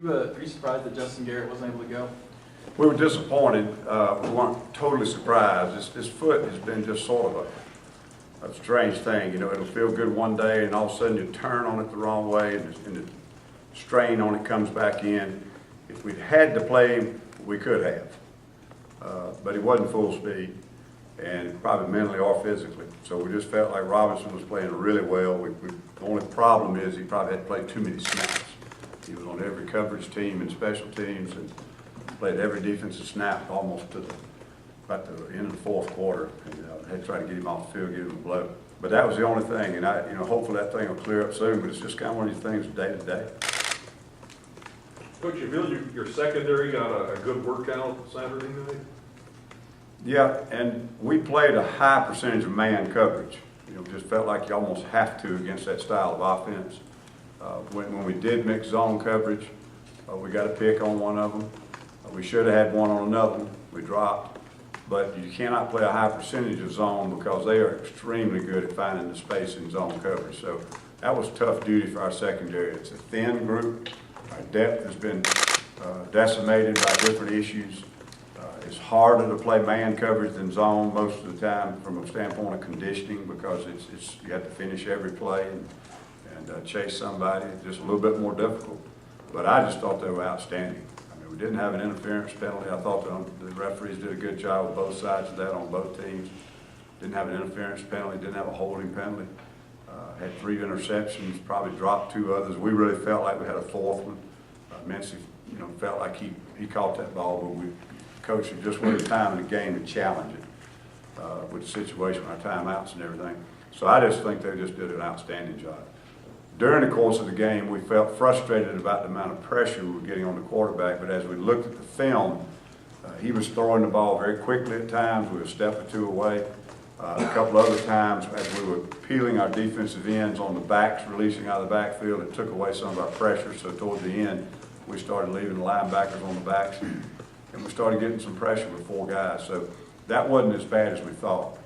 Are you surprised that Justin Garrett wasn't able to go? We were disappointed. We weren't totally surprised. His foot has been just sort of a strange thing. You know, it'll feel good one day, and all of a sudden you turn on it the wrong way, and the strain on it comes back in. If we'd had to play him, we could have. But he wasn't full speed, and probably mentally or physically. So we just felt like Robinson was playing really well. The only problem is he probably had to play too many snaps. He was on every coverage team and special teams, and played every defensive snap almost to about the end of the fourth quarter, and had to try to get him off the field, give him a blow. But that was the only thing, and hopefully that thing will clear up soon. But it's just kind of one of these things day to day. Coach, you feel your secondary got a good workout Saturday night? Yeah, and we played a high percentage of man coverage. Just felt like you almost have to against that style of offense. When we did mix zone coverage, we got a pick on one of them. We should have had one on another one. We dropped. But you cannot play a high percentage of zone because they are extremely good at finding the space in zone coverage. So that was tough duty for our secondary. It's a thin group. Our depth has been decimated by different issues. It's harder to play man coverage than zone most of the time from a standpoint of conditioning because you have to finish every play and chase somebody. It's just a little bit more difficult. But I just thought they were outstanding. We didn't have an interference penalty. I thought the referees did a good job with both sides of that on both teams. Didn't have an interference penalty, didn't have a holding penalty. Had 3 interceptions, probably dropped 2 others. We really felt like we had a 4th one. Mincy, felt like he caught that ball, but coach had just wanted time in the game to challenge it with the situation, our timeouts and everything. So I just think they just did an outstanding job. During the course of the game, we felt frustrated about the amount of pressure we were getting on the quarterback, but as we looked at the film, he was throwing the ball very quickly at times. We were a step or 2 away. A couple other times, as we were peeling our defensive ends on the backs, releasing out of the backfield, it took away some of our pressure. So toward the end, we started leaving the linebackers on the backs, and we started getting some pressure with 4 guys. So that wasn't as bad as we thought.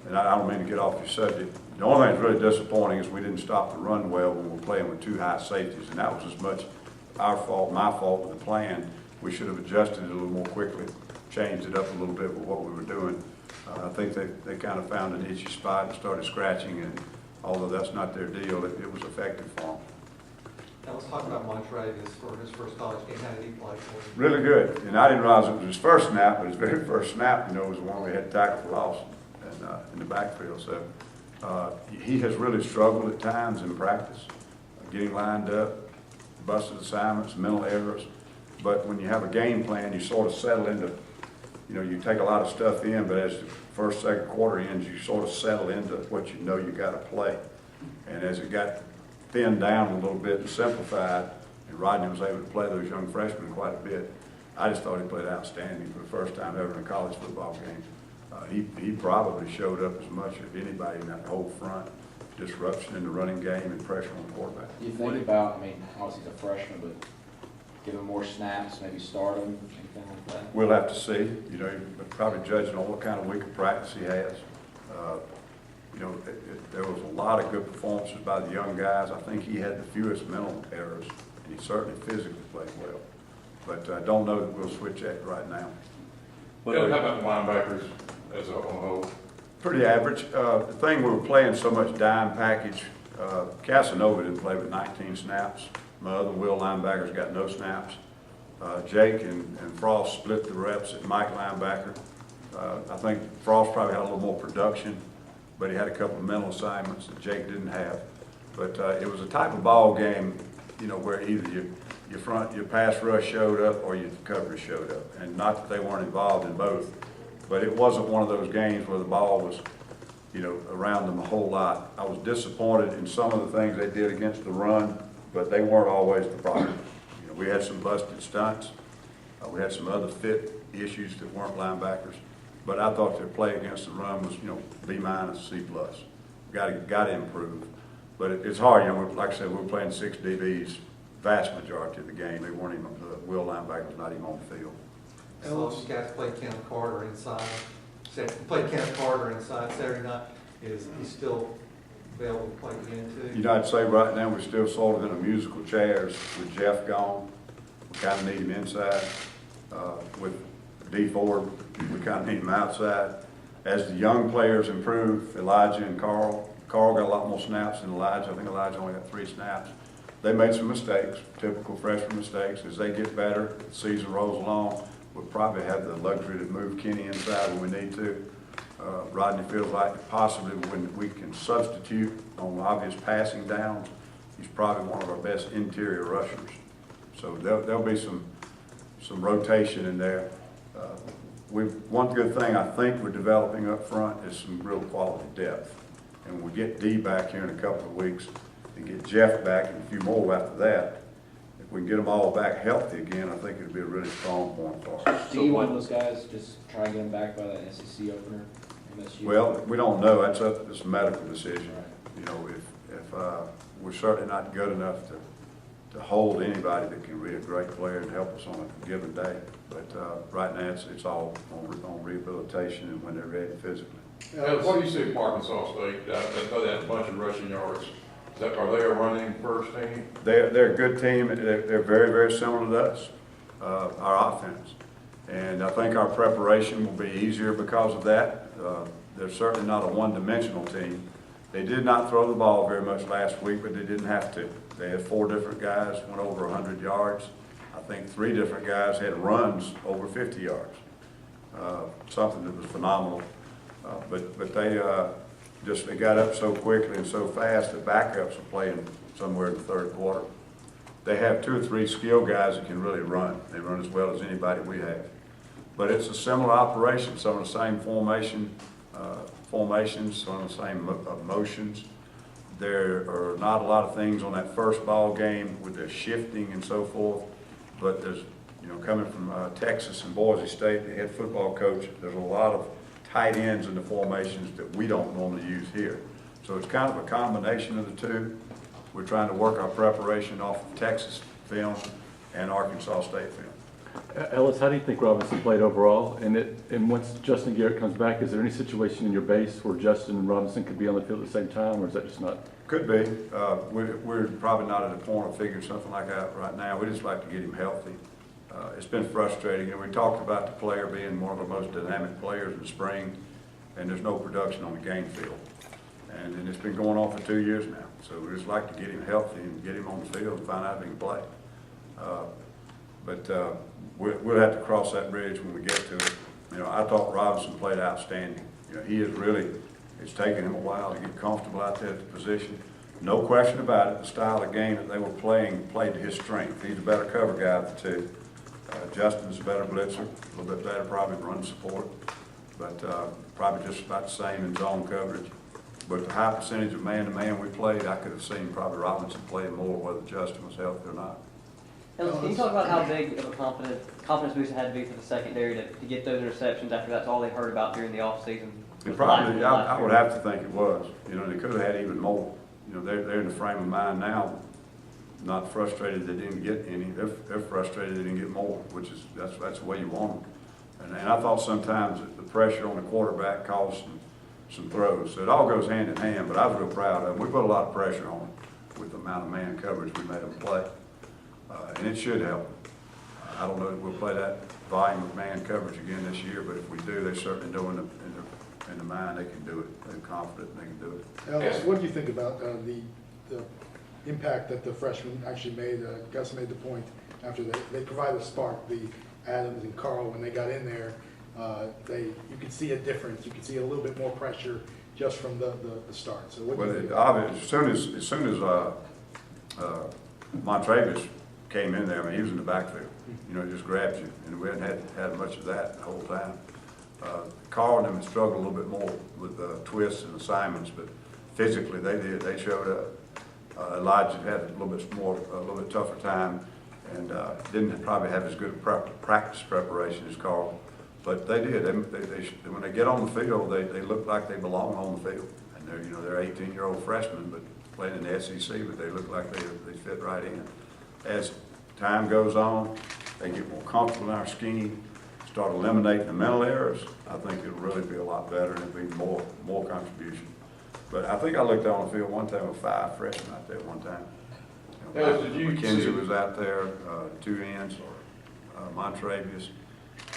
And I don't mean to get off your subject. The only thing that's really disappointing is we didn't stop the run well when we were playing with 2 high safeties, and that was as much our fault, my fault with the plan. We should have adjusted it a little more quickly, changed it up a little bit with what we were doing. I think they kind of found an itchy spot and started scratching, and although that's not their deal, it was effective for them. Now let's talk about Montravius for his first college game. How did he play for you? Really good, and I didn't realize it was his first snap, but his very first snap, was the one we had tackled for loss in the backfield. So he has really struggled at times in practice, getting lined up, busted assignments, mental errors. But when you have a game plan, you sort of settle into, you take a lot of stuff in, but as the first, second quarter ends, you sort of settle into what you got to play. And as it got thinned down a little bit and simplified, and Rodney was able to play those young freshmen quite a bit, I just thought he played outstanding for the first time ever in a college football game. He probably showed up as much as anybody in that whole front. Disruption in the running game and pressure on the quarterback. Do you think about, obviously he's a freshman, but give him more snaps, maybe start him, anything like that? We'll have to see. But probably judging on what kind of week of practice he has. There was a lot of good performances by the young guys. I think he had the fewest mental errors, and he certainly physically played well. But I don't know that we'll switch that right now. How about the linebackers as a whole? Pretty average. The thing we were playing so much dime package, Casanova didn't play with 19 snaps. My other Will linebackers got no snaps. Jake and Frost split the reps at Mike linebacker. I think Frost probably had a little more production, but he had a couple of mental assignments that Jake didn't have. But it was a type of ball game, where either your pass rush showed up or your coverage showed up. And not that they weren't involved in both, but it wasn't one of those games where the ball was, around them a whole lot. I was disappointed in some of the things they did against the run, but they weren't always the problem. We had some busted stunts. We had some other fit issues that weren't linebackers. But I thought their play against the run was, B-, C+. Got to improve. But it's hard, like I said, we were playing 6 DBs, vast majority of the game. They weren't even, the Will linebackers not even on the field. Ellis, you guys played Kenneth Carter inside. Played Kenneth Carter inside Saturday night. Is he still available to play again too? I'd say right now we're still sort of in a musical chairs with Jeff gone. we kind of need him inside. With D Ford, we kind of need him outside. As the young players improve, Elijah and Carl got a lot more snaps than Elijah. I think Elijah only got 3 snaps. They made some mistakes, typical freshman mistakes. As they get better, the season rolls along, we'll probably have the luxury to move Kenny inside when we need to. Rodney feels like possibly when we can substitute on obvious passing downs, he's probably one of our best interior rushers. So there'll be some rotation in there. One good thing I think we're developing up front is some real quality depth. And when we get D back here in a couple of weeks and get Jeff back and a few more after that, if we can get them all back healthy again, I think it'll be a really strong point for us. Do you want those guys, just try and get them back by that SEC opener? MSU? Well, we don't know. It's a medical decision. You know, if we're certainly not good enough to hold anybody that can be a great player and help us on a given day. But right now, it's all on rehabilitation and when they're ready physically. What do you see at Arkansas State? I know they had a bunch of rushing yards. Are they a running first team? They're a good team. They're very, very similar to us, our offense. And I think our preparation will be easier because of that. They're certainly not a one-dimensional team. They did not throw the ball very much last week, but they didn't have to. They had 4 different guys, went over 100 yards. I think 3 different guys had runs over 50 yards. Something that was phenomenal. But they got up so quickly and so fast that backups are playing somewhere in the 3rd quarter. They have 2 or 3 skilled guys that can really run. They run as well as anybody we have. But it's a similar operation, some of the same formations, some of the same motions. There are not a lot of things on that first ball game with the shifting and so forth, but there's, you know, coming from Texas and Boise State, the head football coach, there's a lot of tight ends in the formations that we don't normally use here. So it's kind of a combination of the two. We're trying to work our preparation off of Texas film and Arkansas State film. Ellis, how do you think Robinson played overall? And once Justin Garrett comes back, is there any situation in your base where Justin and Robinson could be on the field at the same time, or is that just not? Could be. We're probably not at a point of figuring something like that right now. We just like to get him healthy. It's been frustrating. You know, we talked about the player being one of the most dynamic players in the spring, and there's no production on the game field. And it's been going on for 2 years now. So we just like to get him healthy and get him on the field and find out if he can play. But we'll have to cross that bridge when we get to it. You know, I thought Robinson played outstanding. You know, he is really, it's taken him a while to get comfortable out there at the position. No question about it, the style of game that they were playing played to his strength. He's a better cover guy of the 2. Justin's a better blitzer, a little bit better probably run support, but probably just about the same in zone coverage. But the high percentage of man-to-man we played, I could have seen probably Robinson playing more whether Justin was healthy or not. Ellis, can you talk about how big of a confidence boost it had to be for the secondary to get those interceptions after that's all they heard about during the offseason? It probably, I would have to think it was. You know, they could have had even more. You know, they're in the frame of mind now, not frustrated they didn't get any. They're frustrated they didn't get more, which is that's the way you want them. And I thought sometimes the pressure on the quarterback caused some throws. So it all goes hand in hand. But I was real proud of them. We put a lot of pressure on them with the amount of man coverage we made them play. And it should help. I don't know if we'll play that volume of man coverage again this year, but if we do, they certainly know in the mind they can do it. They're confident they can do it. Ellis, what do you think about the impact that the freshmen actually made? Gus made the point after they provided a spark, the Adams and Carl, when they got in there, you could see a difference. You could see a little bit more pressure just from the start. So what do you think? As soon as Montravius came in there, I mean, he was in the backfield. You know, it just grabs you, and we hadn't had much of that the whole time. Carl and them had struggled a little bit more with twists and assignments, but physically they did. They showed up. Elijah had a little bit tougher time, and didn't probably have as good a practice preparation as Carl, but they did. When they get on the field, they look like they belong on the field, and they're 18-year-old freshmen, but playing in the SEC, but they look like they fit right in. As time goes on, they get more comfortable in our scheme, start eliminating the mental errors. I think it'll really be a lot better and it'll be more contribution. But I think I looked on the field one time with 5 freshmen out there one time. You know, Ellis, did you McKenzie see- was out there, two ends, Montravius,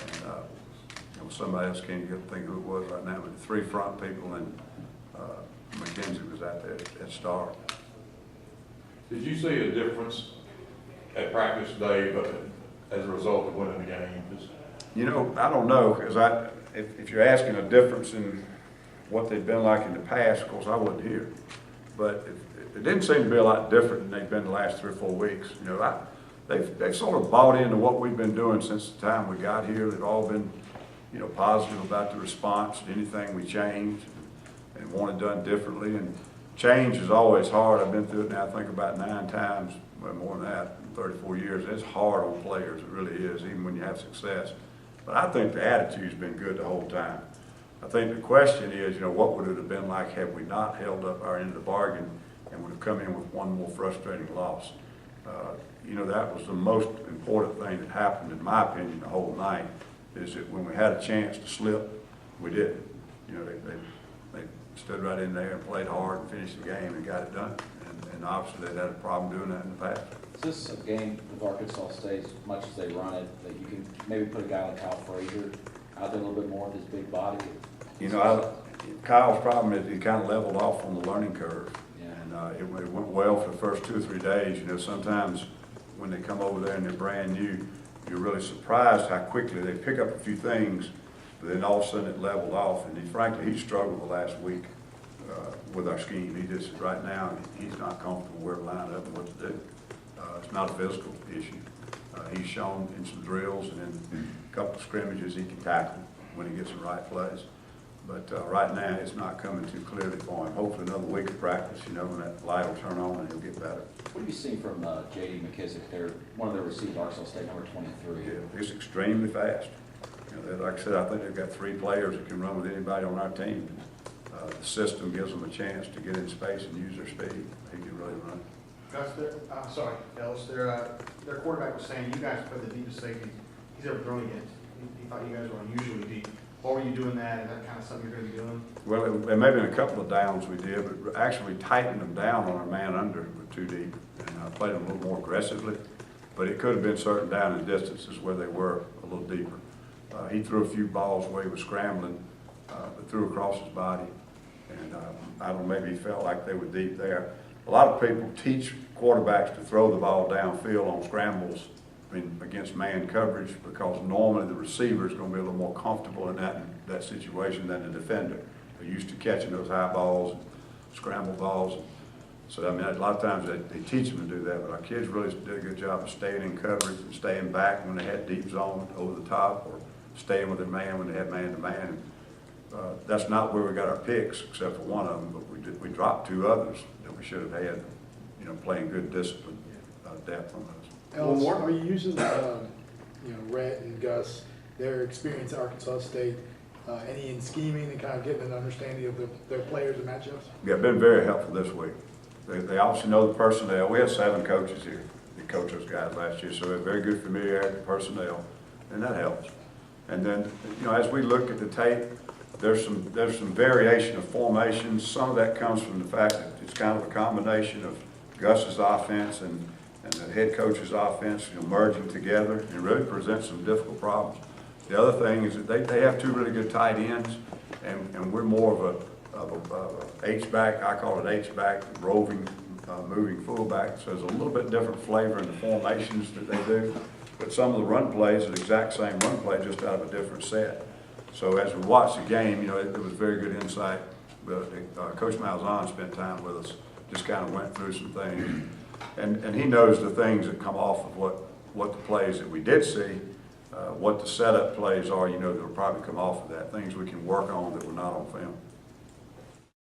and, somebody else can't think who it was right now, but the three front people, and, McKenzie was out there at star. Did you see a difference at practice today, but as a result of winning the game? I don't know, because if you're asking a difference in what they've been like in the past, of course, I wasn't here. But it didn't seem to be a lot different than they've been the last 3 or 4 weeks. They've sort of bought into what we've been doing since the time we got here. They've all been, positive about the response to anything we changed and want it done differently. And change is always hard. I've been through it now, I think about 9 times, well, more than that, in 34 years. It's hard on players, it really is, even when you have success. But I think the attitude's been good the whole time. I think the question is, what would it have been like had we not held up our end of the bargain and would have come in with one more frustrating loss? That was the most important thing that happened, in my opinion, the whole night, is that when we had a chance to slip, we didn't. They stood right in there and played hard and finished the game and got it done. And obviously they'd had a problem doing that in the past. Is this a game with Arkansas State, as much as they run it, that you can maybe put a guy like Kyle Frazier out there a little bit more with his big body? Kyle's problem is he kind of leveled off on the learning curve. Yeah. And it went well for the first 2 or 3 days. Sometimes when they come over there and they're brand new, you're really surprised how quickly they pick up a few things, but then all of a sudden it leveled off. And frankly, he struggled the last week with our scheme. He just, right now, he's not comfortable where to line up and what to do. It's not a physical issue. He's shown in some drills and in a couple of scrimmages he can tackle when he gets in the right place. But right now, it's not coming too clearly for him. Hopefully another week of practice, when that light will turn on and he'll get better. What have you seen from J.D. McKissick there, one of their receivers, Arkansas State, number 23? Yeah, he's extremely fast. Like I said, I think they've got 3 players that can run with anybody on our team. The system gives them a chance to get in space and use their speed. He can really run. Gus, Ellis, their quarterback was saying you guys put the deepest safety he's ever thrown against. He thought you guys were unusually deep. Why were you doing that? Is that kind of something you're going to be doing? Well, there may have been a couple of downs we did, but actually we tightened them down on our man under with 2 deep and played them a little more aggressively. But it could have been certain down and distances where they were a little deeper. He threw a few balls where he was scrambling, but threw across his body. And I don't know, maybe he felt like they were deep there. A lot of people teach quarterbacks to throw the ball downfield on scrambles against man coverage because normally the receiver is going to be a little more comfortable in that situation than the defender. They're used to catching those high balls, and scramble balls. So, a lot of times they teach them to do that, but our kids really did a good job of staying in coverage and staying back when they had deep zone over the top, or staying with their man when they had man-to-man. That's not where we got our picks, except for one of them, but we dropped 2 others that we should have had, playing good discipline, depth on those. Ellis, are you using, Rhett and Gus, their experience at Arkansas State, any in scheming and kind of getting an understanding of their players and matchups? Yeah, been very helpful this week. They obviously know the personnel. We had 7 coaches here that coached those guys last year, so we have very good familiarity with personnel, and that helps. And then, as we look at the tape, there's some variation of formations. Some of that comes from the fact that it's kind of a combination of Gus's offense and the head coach's offense, merging together, and really presents some difficult problems. The other thing is that they have 2 really good tight ends, and we're more of a H-back, I call it H-back, roving, moving fullback. So there's a little bit different flavor in the formations that they do, but some of the run plays are the exact same run play, just out of a different set. So as we watched the game, it was very good insight. Coach Malzahn spent time with us, just kind of went through some things. And he knows the things that come off of what the plays that we did see, what the setup plays are, that will probably come off of that, things we can work on that were not on film.